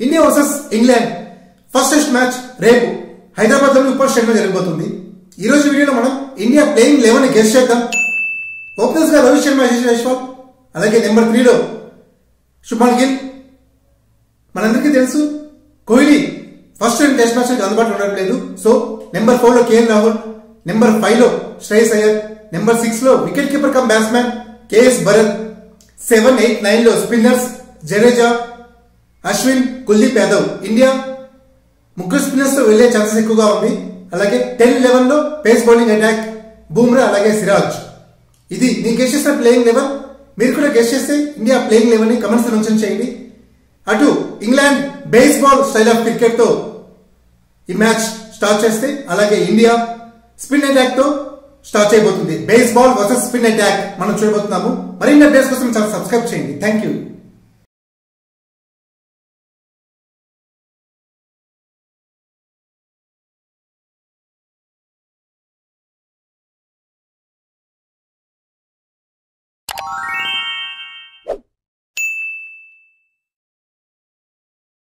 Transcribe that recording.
India versus England first test match రేపు హైదరాబాద్ లోని ఉప్పల్ స్టేడియంలో జరగబోతుంది. ఈ రోజు వీడియోలో మనం ఇండియా ప్లేయింగ్ 11 ని గెస్ చేద్దాం. ఓపెనర్స్ గా రోహిత్ శర్మ, యశస్వి జైస్వాల్, అలాగే నెంబర్ 3 లో శుభ్మన్ గిల్. మనందరికీ తెలుసు కోహ్లీ ఫస్ట్ టెస్ట్ మ్యాచ్ అందుబాటులో ఉండట్లేదు. సో నెంబర్ 4 లో కేఎల్ రాహుల్, నెంబర్ 5 లో శ్రేయస్ అయ్యర్, నెంబర్ 6 లో wicket keeper cum batsmen KS Bharat, 7, 8, 9 లో స్పిన్నర్స్ జడేజా, అశ్విన్, కుల్దీప్ యాదవ్. ఇండియా ముగ్గురు స్పిన్నర్స్ తో వెళ్లే ఛాన్సెస్ ఎక్కువగా ఉంది. అలాగే 10, 11 లో పేస్ బౌలింగ్ అటాక్ బూమ్రా అలాగే సిరాజ్. ఇది నేను గెస్ చేసిన ప్లేయింగ్ 11. మీరు కూడా గెస్ చేస్తే ఇండియా ప్లేయింగ్ 11 ని కమెంట్స్ లో మెన్షన్ చేయండి. అటు England baseball style of cricket తో ఈ మ్యాచ్ స్టార్ట్ చేస్తే, అలాగే ఇండియా స్పిన్ అటాక్ తో స్టార్ట్ చేయబోతుంది. బేస్బాల్ వర్సెస్ స్పిన్ అటాక్ మనం చూడబోతున్నాము. మరిన్ని అప్డేట్స్ కోసం ఛానల్ సబ్స్క్రైబ్ చేయండి. Thank you.